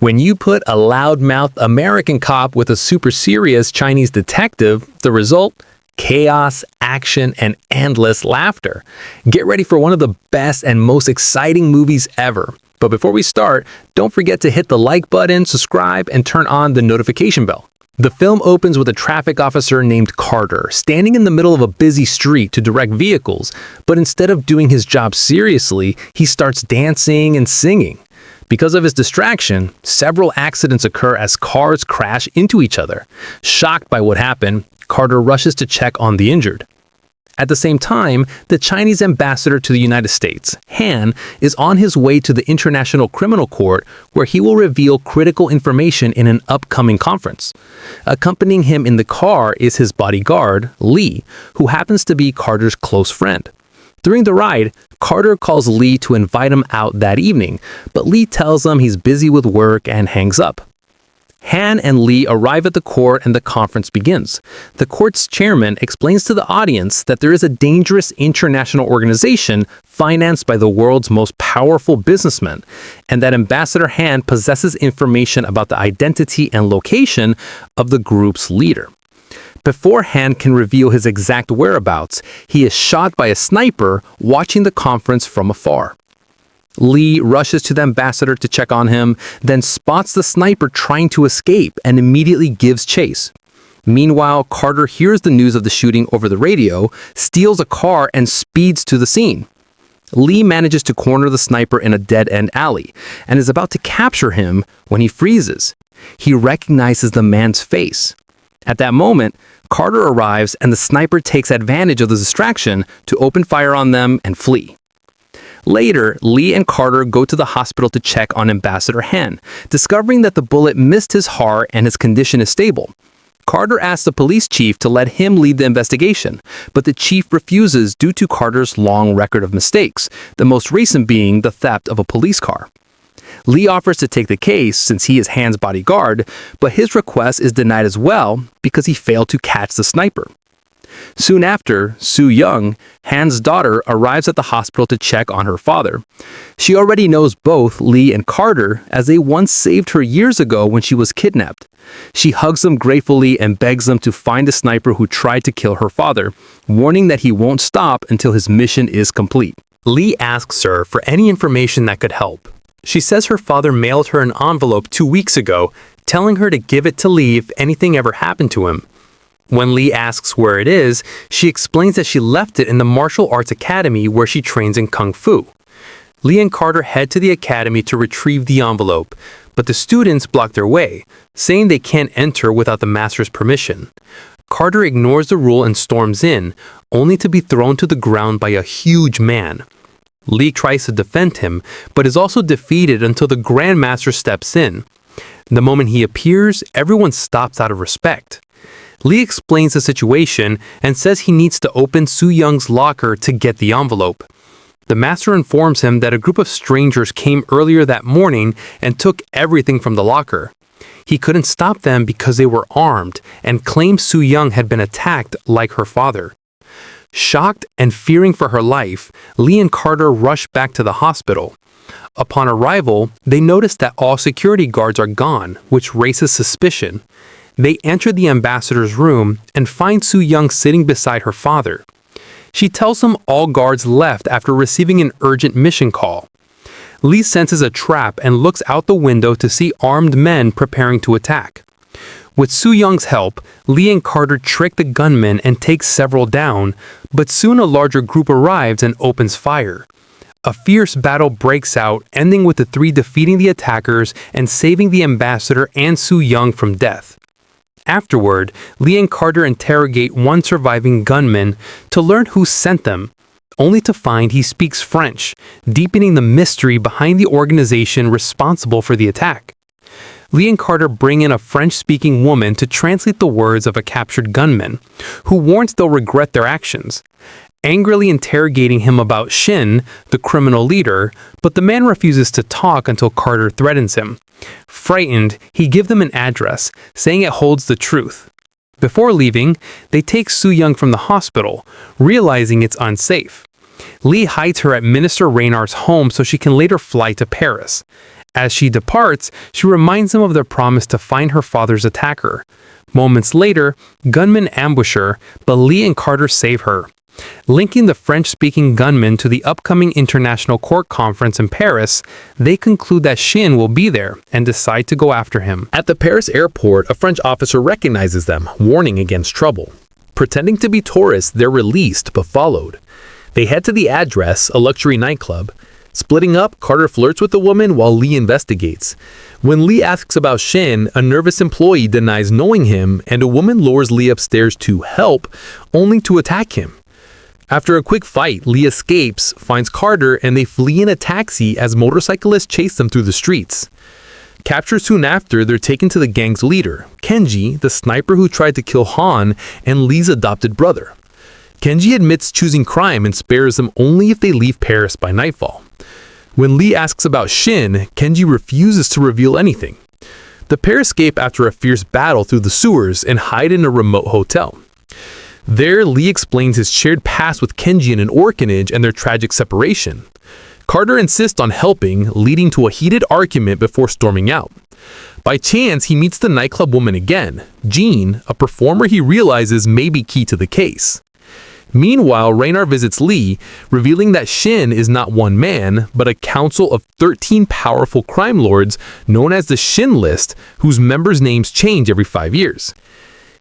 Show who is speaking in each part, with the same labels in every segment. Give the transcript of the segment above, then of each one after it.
Speaker 1: When you put a loudmouth American cop with a super serious Chinese detective, the result? Chaos, action, and endless laughter. Get ready for one of the best and most exciting movies ever. But before we start, don't forget to hit the like button, subscribe, and turn on the notification bell. The film opens with a traffic officer named Carter standing in the middle of a busy street to direct vehicles, but instead of doing his job seriously, he starts dancing and singing. Because of his distraction, several accidents occur as cars crash into each other. Shocked by what happened, Carter rushes to check on the injured. At the same time, the Chinese ambassador to the United States, Han, is on his way to the International Criminal Court where he will reveal critical information in an upcoming conference. Accompanying him in the car is his bodyguard, Lee, who happens to be Carter's close friend. During the ride, Carter calls Lee to invite him out that evening, but Lee tells him he's busy with work and hangs up. Han and Lee arrive at the court and the conference begins. The court's chairman explains to the audience that there is a dangerous international organization financed by the world's most powerful businessmen, and that Ambassador Han possesses information about the identity and location of the group's leader. Before Han can reveal his exact whereabouts, he is shot by a sniper watching the conference from afar. Lee rushes to the ambassador to check on him, then spots the sniper trying to escape and immediately gives chase. Meanwhile, Carter hears the news of the shooting over the radio, steals a car, and speeds to the scene. Lee manages to corner the sniper in a dead-end alley and is about to capture him when he freezes. He recognizes the man's face. At that moment, Carter arrives and the sniper takes advantage of the distraction to open fire on them and flee. Later, Lee and Carter go to the hospital to check on Ambassador Han, discovering that the bullet missed his heart and his condition is stable. Carter asks the police chief to let him lead the investigation, but the chief refuses due to Carter's long record of mistakes, the most recent being the theft of a police car. Lee offers to take the case since he is Han's bodyguard, but his request is denied as well because he failed to catch the sniper. Soon after, Soo Young, Han's daughter, arrives at the hospital to check on her father. She already knows both Lee and Carter as they once saved her years ago when she was kidnapped. She hugs them gratefully and begs them to find the sniper who tried to kill her father, warning that he won't stop until his mission is complete. Lee asks her for any information that could help. She says her father mailed her an envelope 2 weeks ago, telling her to give it to Lee if anything ever happened to him. When Lee asks where it is, she explains that she left it in the martial arts academy where she trains in Kung Fu. Lee and Carter head to the academy to retrieve the envelope, but the students block their way, saying they can't enter without the master's permission. Carter ignores the rule and storms in, only to be thrown to the ground by a huge man. Lee tries to defend him, but is also defeated until the Grand Master steps in. The moment he appears, everyone stops out of respect. Lee explains the situation and says he needs to open Soo Young's locker to get the envelope. The master informs him that a group of strangers came earlier that morning and took everything from the locker. He couldn't stop them because they were armed and claimed Soo Young had been attacked like her father. Shocked and fearing for her life, Lee and Carter rush back to the hospital. Upon arrival, they notice that all security guards are gone, which raises suspicion. They enter the ambassador's room and find Soo Young sitting beside her father. She tells them all guards left after receiving an urgent mission call. Lee senses a trap and looks out the window to see armed men preparing to attack. With Soo Young's help, Lee and Carter trick the gunmen and take several down, but soon a larger group arrives and opens fire. A fierce battle breaks out, ending with the three defeating the attackers and saving the ambassador and Soo Young from death. Afterward, Lee and Carter interrogate one surviving gunman to learn who sent them, only to find he speaks French, deepening the mystery behind the organization responsible for the attack. Lee and Carter bring in a French-speaking woman to translate the words of a captured gunman, who warns they'll regret their actions. Angrily interrogating him about Shin, the criminal leader, but the man refuses to talk until Carter threatens him. Frightened, he gives them an address, saying it holds the truth. Before leaving, they take Soo Young from the hospital, realizing it's unsafe. Lee hides her at Minister Raynar's home so she can later fly to Paris. As she departs, she reminds him of their promise to find her father's attacker. Moments later, gunmen ambush her, but Lee and Carter save her. Linking the French-speaking gunman to the upcoming International Court Conference in Paris, they conclude that Shin will be there and decide to go after him. At the Paris airport, a French officer recognizes them, warning against trouble. Pretending to be tourists, they're released but followed. They head to the address, a luxury nightclub. Splitting up, Carter flirts with the woman while Lee investigates. When Lee asks about Shin, a nervous employee denies knowing him, and a woman lures Lee upstairs to help, only to attack him. After a quick fight, Lee escapes, finds Carter, and they flee in a taxi as motorcyclists chase them through the streets. Captured soon after, they're taken to the gang's leader, Kenji, the sniper who tried to kill Han and Lee's adopted brother. Kenji admits choosing crime and spares them only if they leave Paris by nightfall. When Lee asks about Shin, Kenji refuses to reveal anything. The pair escape after a fierce battle through the sewers and hide in a remote hotel. There, Lee explains his shared past with Kenji in an orphanage and their tragic separation. Carter insists on helping, leading to a heated argument before storming out. By chance, he meets the nightclub woman again, Jean, a performer he realizes may be key to the case. Meanwhile, Raynar visits Lee, revealing that Shin is not one man, but a council of 13 powerful crime lords known as the Shin List, whose members' names change every 5 years.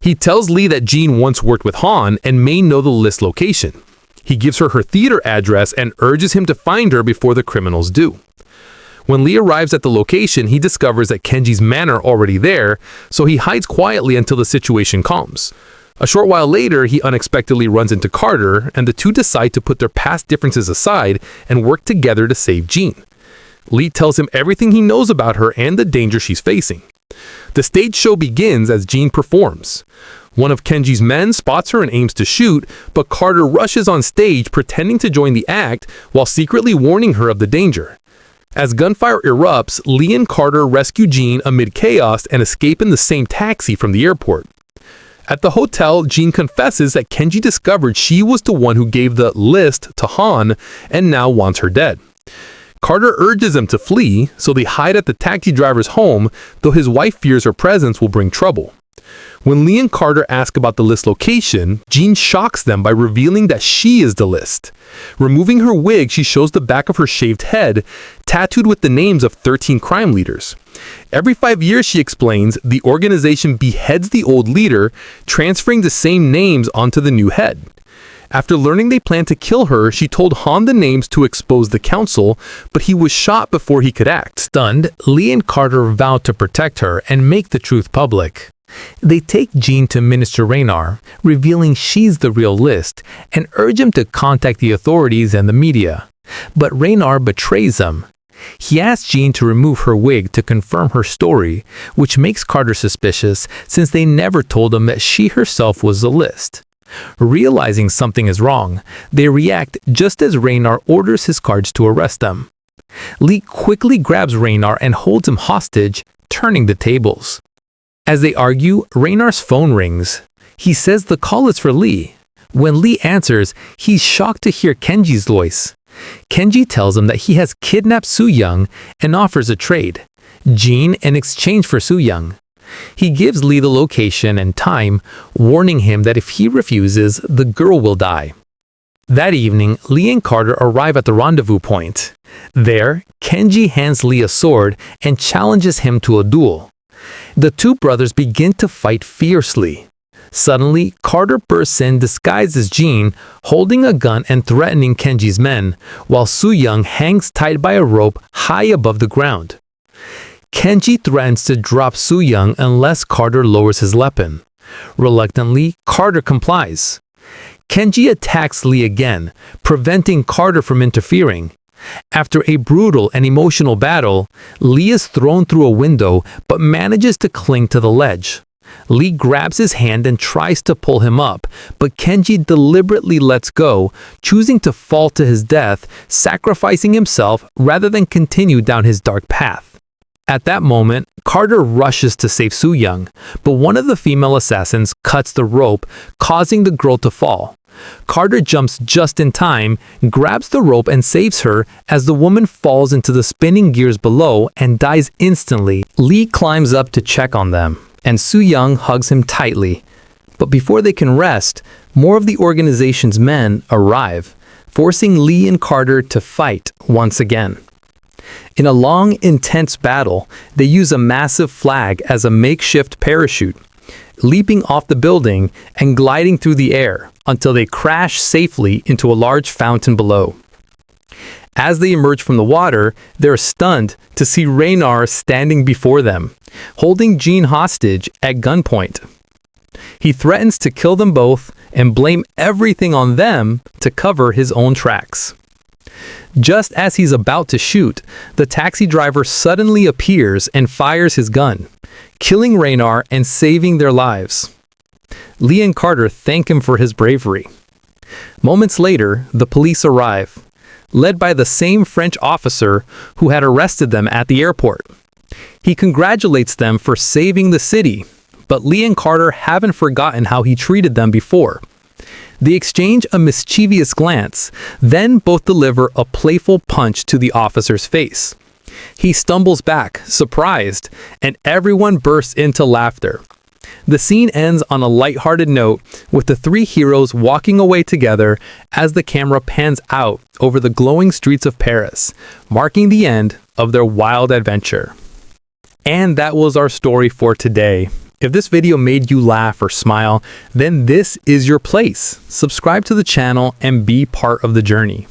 Speaker 1: He tells Lee that Jean once worked with Han and may know the list location. He gives her theater address and urges him to find her before the criminals do. When Lee arrives at the location, he discovers that Kenji's men are already there, so he hides quietly until the situation calms. A short while later, he unexpectedly runs into Carter, and the two decide to put their past differences aside and work together to save Jean. Lee tells him everything he knows about her and the danger she's facing. The stage show begins as Jean performs. One of Kenji's men spots her and aims to shoot, but Carter rushes on stage pretending to join the act while secretly warning her of the danger. As gunfire erupts, Lee and Carter rescue Jean amid chaos and escape in the same taxi from the airport. At the hotel, Jean confesses that Kenji discovered she was the one who gave the list to Han and now wants her dead. Carter urges them to flee, so they hide at the taxi driver's home, though his wife fears her presence will bring trouble. When Lee and Carter ask about the list location, Jean shocks them by revealing that she is the list. Removing her wig, she shows the back of her shaved head, tattooed with the names of 13 crime leaders. Every 5 years, she explains, the organization beheads the old leader, transferring the same names onto the new head. After learning they planned to kill her, she told Han the names to expose the council, but he was shot before he could act. Stunned, Lee and Carter vow to protect her and make the truth public. They take Jean to Minister Raynar, revealing she's the real list, and urge him to contact the authorities and the media. But Raynar betrays them. He asks Jean to remove her wig to confirm her story, which makes Carter suspicious since they never told him that she herself was the list. Realizing something is wrong, they react just as Raynar orders his guards to arrest them. Lee quickly grabs Raynar and holds him hostage, turning the tables. As they argue, Raynar's phone rings. He says the call is for Lee. When Lee answers, he's shocked to hear Kenji's voice. Kenji tells him that he has kidnapped Soo-young and offers a trade, Jean in exchange for Soo-young. He gives Lee the location and time, warning him that if he refuses, the girl will die. That evening, Lee and Carter arrive at the rendezvous point. There, Kenji hands Lee a sword and challenges him to a duel. The two brothers begin to fight fiercely. Suddenly, Carter bursts in disguised as Jean, holding a gun and threatening Kenji's men, while Soo-young hangs tied by a rope high above the ground. Kenji threatens to drop Soo-young unless Carter lowers his weapon. Reluctantly, Carter complies. Kenji attacks Lee again, preventing Carter from interfering. After a brutal and emotional battle, Lee is thrown through a window but manages to cling to the ledge. Lee grabs his hand and tries to pull him up, but Kenji deliberately lets go, choosing to fall to his death, sacrificing himself rather than continue down his dark path. At that moment, Carter rushes to save Soo-young, but one of the female assassins cuts the rope, causing the girl to fall. Carter jumps just in time, grabs the rope and saves her as the woman falls into the spinning gears below and dies instantly. Lee climbs up to check on them, and Soo-young hugs him tightly. But before they can rest, more of the organization's men arrive, forcing Lee and Carter to fight once again. In a long, intense battle, they use a massive flag as a makeshift parachute, leaping off the building and gliding through the air until they crash safely into a large fountain below. As they emerge from the water, they're stunned to see Raynar standing before them, holding Jean hostage at gunpoint. He threatens to kill them both and blame everything on them to cover his own tracks. Just as he's about to shoot, the taxi driver suddenly appears and fires his gun, killing Raynar and saving their lives. Lee and Carter thank him for his bravery. Moments later, the police arrive, led by the same French officer who had arrested them at the airport. He congratulates them for saving the city, but Lee and Carter haven't forgotten how he treated them before. They exchange a mischievous glance, then both deliver a playful punch to the officer's face. He stumbles back, surprised, and everyone bursts into laughter. The scene ends on a lighthearted note, with the three heroes walking away together as the camera pans out over the glowing streets of Paris, marking the end of their wild adventure. And that was our story for today. If this video made you laugh or smile, then this is your place. Subscribe to the channel and be part of the journey.